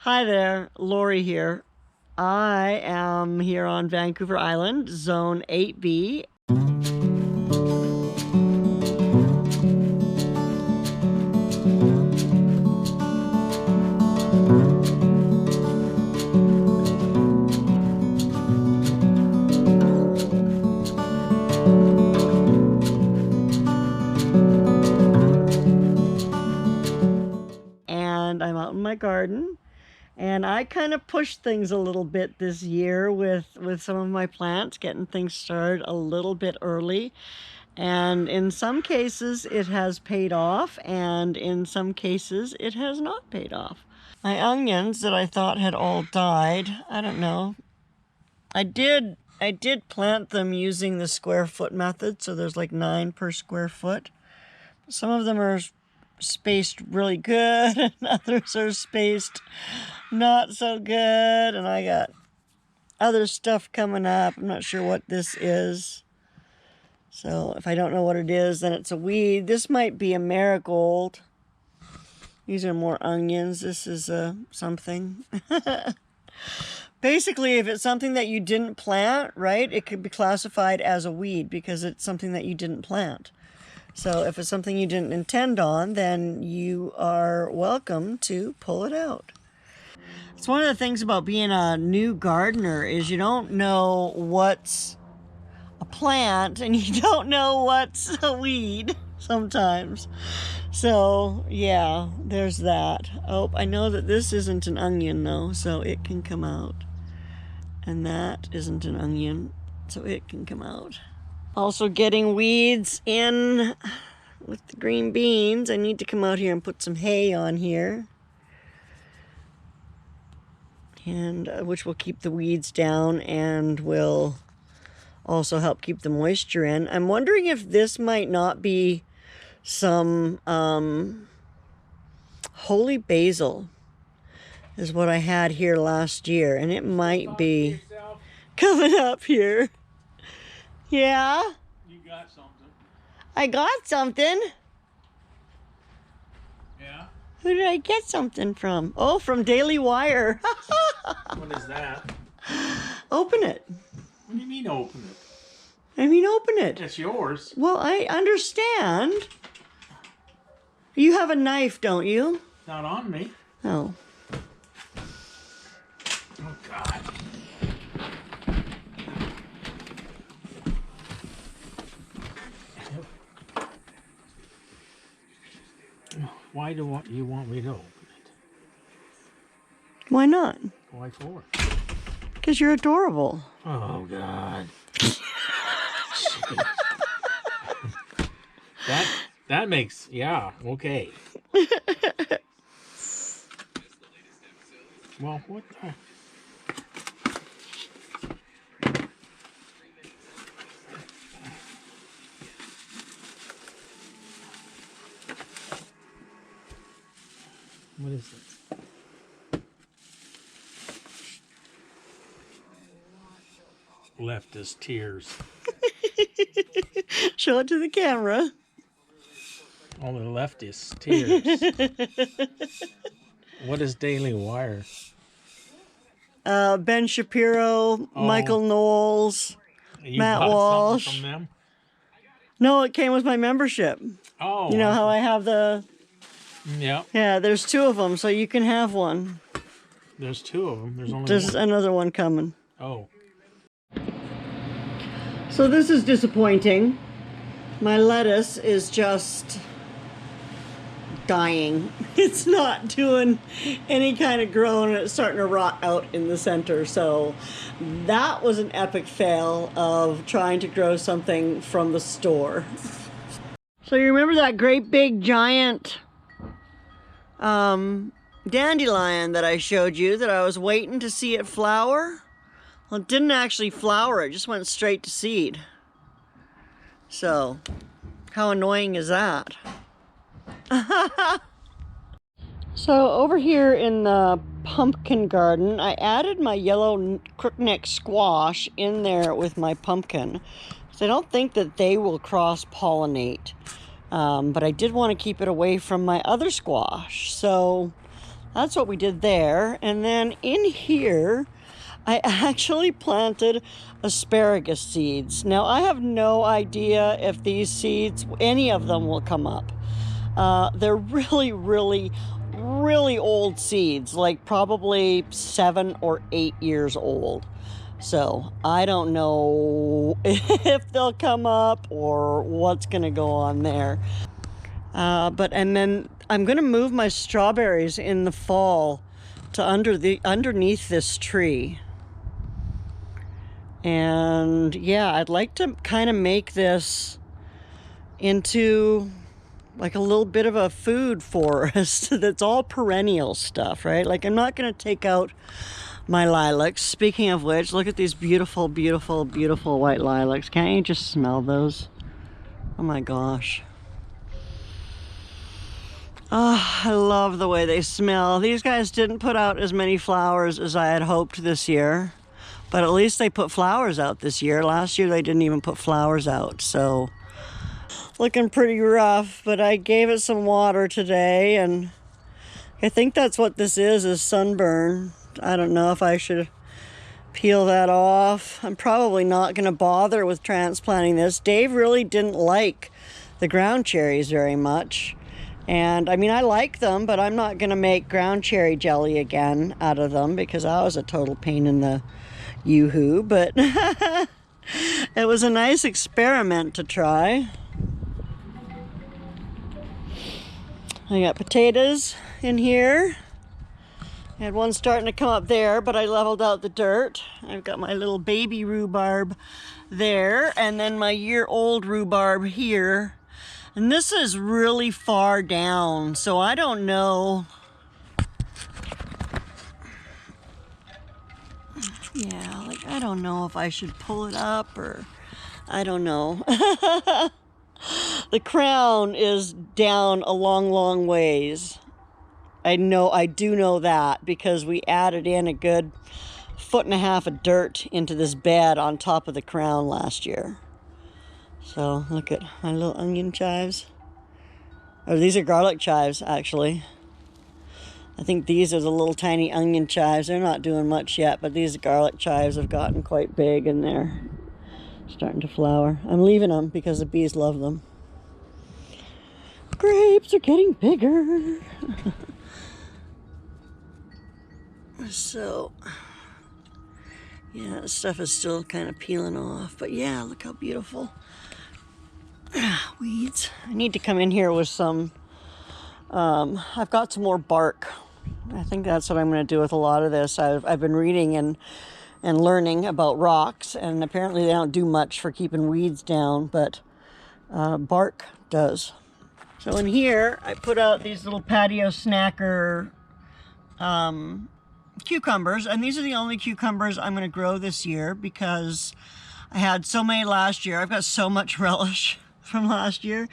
Hi there, Lorrie here. I am here on Vancouver Island, Zone 8B. And I'm out in my garden. And I kind of pushed things a little bit this year with some of my plants, getting things started a little bit early. And in some cases it has paid off, and in some cases it has not paid off. My onions that I thought had all died, I don't know. I did plant them using the square foot method, so there's like 9 per square foot. Some of them are spaced really good and others are spaced not so good, and I got other stuff coming up. I'm not sure what this is, so if I don't know what it is, then it's a weed. This might be a marigold. These are more onions. This is something. Basically, if it's something that you didn't plant, right, it could be classified as a weed because it's something that you didn't plant. So if it's something you didn't intend on, then you are welcome to pull it out. It's one of the things about being a new gardener is you don't know what's a plant and you don't know what's a weed sometimes. So yeah, there's that. Oh, I know that this isn't an onion though, so it can come out. And that isn't an onion, so it can come out. Also getting weeds in with the green beans. I need to come out here and put some hay on here. And which will keep the weeds down and will also help keep the moisture in. I'm wondering if this might not be some holy basil is what I had here last year, and it might be coming up here. Yeah? You got something. I got something. Yeah? Who did I get something from? Oh, from Daily Wire. What is that? Open it. What do you mean open it? I mean open it. It's yours. Well, I understand. You have a knife, don't you? Not on me. Oh. Oh, God. Why do you want me to open it? Why not? Why for? Because you're adorable. Oh, God. That makes, yeah, okay. Well, what the? What is this? Leftist tears. Show it to the camera. All the leftist tears. What is Daily Wire? Ben Shapiro, Michael Knowles, You Matt got Walsh. something from them? No, it came with my membership. Oh. You know how I have the... Yeah. Yeah, there's 2 of them, so you can have one. There's 2 of them. There's only There's one. another one coming. Oh. So this is disappointing. My lettuce is just dying. It's not doing any kind of growing, and it's starting to rot out in the center. So that was an epic fail of trying to grow something from the store. So you remember that great big giant dandelion that I showed you that I was waiting to see it flower? Well, it didn't actually flower, it just went straight to seed. So, how annoying is that? So over here in the pumpkin garden, I added my yellow crookneck squash in there with my pumpkin. So I don't think that they will cross-pollinate. But I did want to keep it away from my other squash. So That's what we did there. And then in here, I actually planted asparagus seeds. Now, I have no idea if these seeds, any of them will come up. They're really, really, really old seeds, like probably 7 or 8 years old. So I don't know if they'll come up or what's gonna go on there. And then I'm gonna move my strawberries in the fall to underneath this tree. And yeah, I'd like to kind of make this into like a little bit of a food forest that's all perennial stuff, right? Like I'm not gonna take out my lilacs. Speaking of which, look at these beautiful, beautiful, beautiful white lilacs. Can't you just smell those? Oh my gosh. Oh, I love the way they smell. These guys didn't put out as many flowers as I had hoped this year, but at least they put flowers out this year. Last year they didn't even put flowers out, so looking pretty rough, but I gave it some water today, and I think that's what this is sunburn. I don't know if I should peel that off. I'm probably not going to bother with transplanting this. Dave really didn't like the ground cherries very much. And I mean, I like them, but I'm not going to make ground cherry jelly again out of them because that was a total pain in the yoo-hoo. But it was a nice experiment to try. I got potatoes in here. I had one starting to come up there, but I leveled out the dirt. I've got my little baby rhubarb there, and then my year-old rhubarb here. And this is really far down, so I don't know. Yeah, like I don't know if I should pull it up or I don't know. The crown is down a long, long ways. I do know that because we added in a good 1.5 feet of dirt into this bed on top of the crown last year. So look at my little onion chives. Oh, these are garlic chives, actually. I think these are the little tiny onion chives. They're not doing much yet, but these garlic chives have gotten quite big and they're starting to flower. I'm leaving them because the bees love them. Grapes are getting bigger. So, yeah, this stuff is still kind of peeling off. But yeah, look how beautiful. Weeds. I need to come in here with some, I've got some more bark. I think that's what I'm going to do with a lot of this. I've been reading and learning about rocks, and apparently they don't do much for keeping weeds down, but bark does. So in here, I put out these little patio snacker cucumbers, and these are the only cucumbers I'm going to grow this year because I had so many last year. I've got so much relish from last year.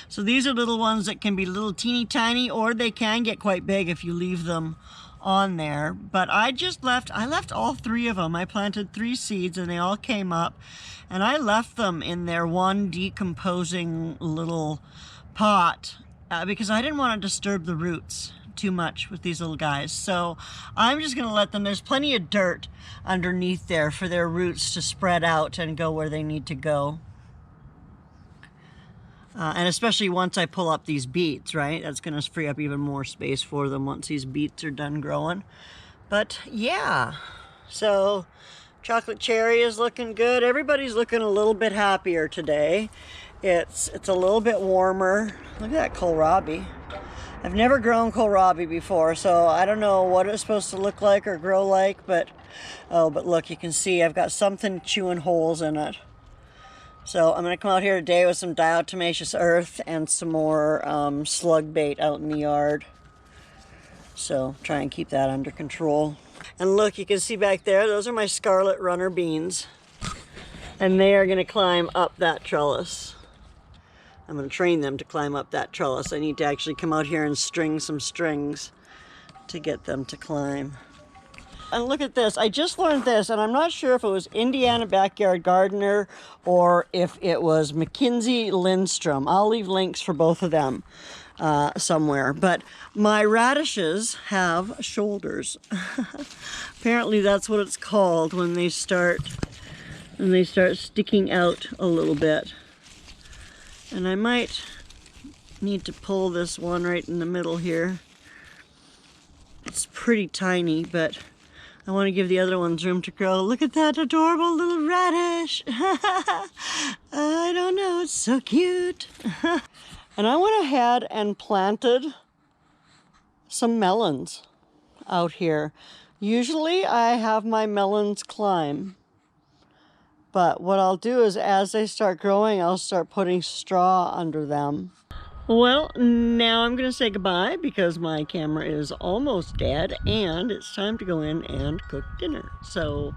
So these are little ones that can be little teeny tiny, or they can get quite big if you leave them on there. But I left all 3 of them. I planted 3 seeds and they all came up, and I left them in their one decomposing little pot because I didn't want to disturb the roots too much with these little guys. So I'm just going to let them, there's plenty of dirt underneath there for their roots to spread out and go where they need to go. And especially once I pull up these beets, right? That's going to free up even more space for them once these beets are done growing. But yeah, so chocolate cherry is looking good. Everybody's looking a little bit happier today. It's a little bit warmer. Look at that kohlrabi. I've never grown kohlrabi before, so I don't know what it's supposed to look like or grow like, but look, you can see I've got something chewing holes in it. So I'm going to come out here today with some diatomaceous earth and some more slug bait out in the yard. So try and keep that under control. And look, you can see back there, those are my scarlet runner beans. And they are going to climb up that trellis. I'm going to train them to climb up that trellis. I need to actually come out here and string some strings to get them to climb. And look at this. I just learned this, and I'm not sure if it was Indiana Backyard Gardener or if it was Mackenzie Lindstrom. I'll leave links for both of them. somewhere. But my radishes have shoulders. Apparently that's what it's called when they start sticking out a little bit. And I might need to pull this one right in the middle here. It's pretty tiny, but I want to give the other ones room to grow. Look at that adorable little radish. I don't know, it's so cute. And I went ahead and planted some melons out here. Usually I have my melons climb, but what I'll do is as they start growing, I'll start putting straw under them. Well, now I'm going to say goodbye because my camera is almost dead and it's time to go in and cook dinner. So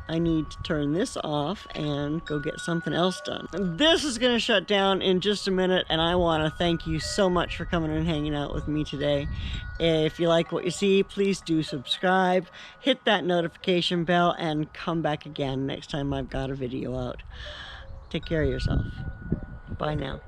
I need to turn this off and go get something else done. This is going to shut down in just a minute, and I want to thank you so much for coming and hanging out with me today. If you like what you see, please do subscribe, hit that notification bell, and come back again next time I've got a video out. Take care of yourself. Bye now.